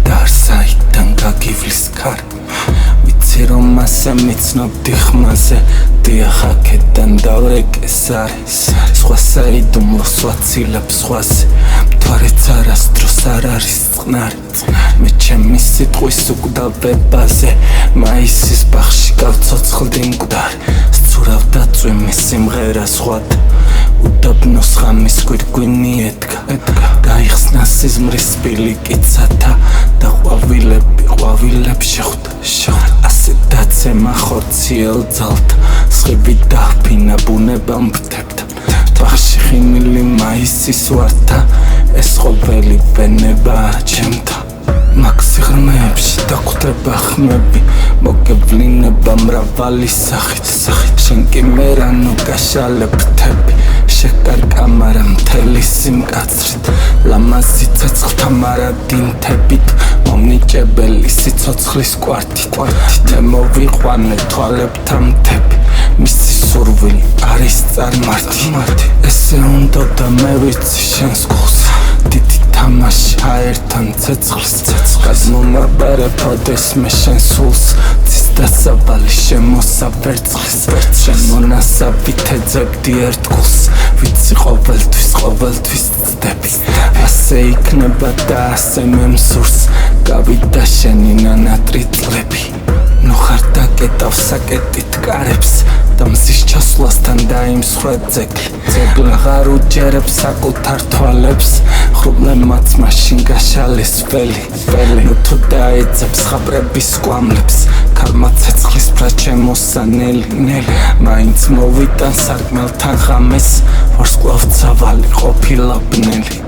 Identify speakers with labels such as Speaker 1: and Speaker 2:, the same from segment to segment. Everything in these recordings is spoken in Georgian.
Speaker 1: Darsaitdan gagivlis kar Vitsi რომ მასე მიცნობდი ხმაზე დიახაკედან დავრეკესარი სხვა საიდუმლო სვაცილებ სხვაზე მთვარეც არასდროს არ არის წყნარი მე ჩემი სიტყვის უკვდავებაზე მაისის ბაღში გავცოცხლდი მკვდარი სწურავდა წვიმის სიმღერა სხვათა უდაბნოს ღამის გვირგვინი ედგა გაიხსნა სიზმრის სპილიკიცათა და ყვავილებ შეხვდა ასე დაცემა ხორციელ ძალთა სხივი დაფინა ბუნებამ ბდებდა ბაღში ხინილი მაისის ვართა ეს ყოველი ბენებაა ჩემთა მაგ სიღრმეებში დაგვდება ხმები მოგევლინება მრავალი სახით შენ კი მერანო გაშალებთები შეკარკამარა მთელი სიმკაცრით ლამაზი ცეცხლთა მარადინთებით მომნიჭებელი სიცოცხლის კვართით მე მოვიყვანე თვალებთან მთები მისი სურვილი არის წარმართი ესე უნდა მე ვიცი შენს გულს დიდი თამაში აერთან ცეცხლს გადმომაბარებოდეს მე შენ სულს დასავალი შემოსავერცხლის შენ მონასავით ეძებდი ერთგულს ვიცი ყოველთვის ცდები ასე იქნება და ასე მე მსურს გავიდა შენი ნანატრი წლები ნუ ხარ დაკეტავს საკეტით კარებს და მზის ჩასვლასთან დაიმსხრა ძეგლი აღარ უჯერებს საკუთარ თვალებს ხრუბლემაც მაშინ გაშალეს ველი ნუ თუ დაეძებს ხაბრების კვამლებს ქალმა ცეცხლის ბრა ჩემოსანელი მაინც მოვიტან სარკმელთან ღამეს ვარსკვლავ ცავალი ყოფილა ბნელი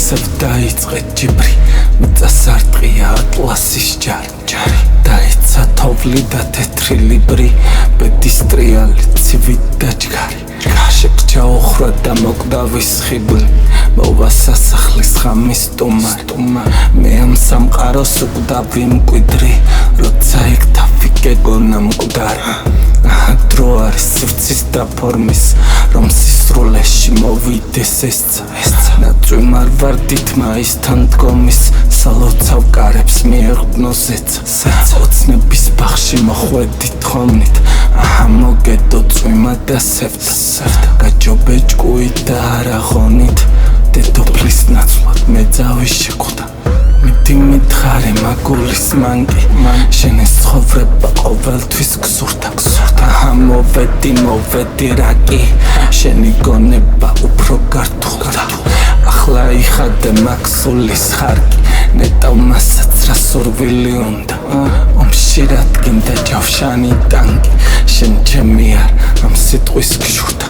Speaker 1: ისევ დაიწყე ჯიბრი მიწასარტყია ატლასის ჯარი დაეცა თოვლი და თეთრი ლიბრი ბედის ტრიალი ცივი და ჯგარი შეკრჩა ოხრა და მოკვდავის ხიბლი მოვა სასახლის ღამის ტუმა მე ამ სამყაროს უკვდავი მკვიდრი როცა იქ დავიკე გონა მკვდარი დრო არის სივრცის და ფორმის რომ სისრულეში მოვიდეს ესცა ნაწვიმარ ვარდით მაისთან დგომის სალოცავ კარებს მიეღვნოს ეცა ოცნების ბაღში მოხვედი თხოვნით მოგედო წვიმა და სევდა გაჯობე ჭკუით და არაღონით დედოფლის ნაცვლად მეძავი შეხვდა მიდი მითხარე მაგულის მანკი შენ ეს ცხოვრება ყოველთვის გსურდა მოვედი რაკი შენი გონება უფრო გართულდა ახლა იხადე მაქსულის ხარკი ნეტავ მასაც რა სურვილი უნდა ომში რადგინდა ჯავშანი ტანკი შენ ჩემი არ ამ სიტყვის გშურდა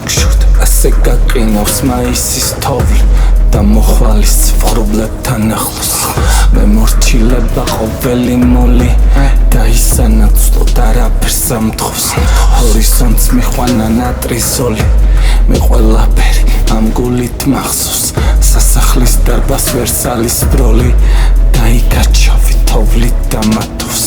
Speaker 1: ასე გაყინავს მაისის თოვლი და მოხვალის ვრობლებთან ახლოს მე მორჩილება ყოველი მოლი და ისანაცვლოდ არაფერს ამთხოვს ჰორიზონტს მიხვანა ნატრიზოლი მე ყველაფერი ამ გულით მახსოვს სასახლის დარბას ვერსალის ბროლი და იქ გაჩავი თოვლით და მათოვს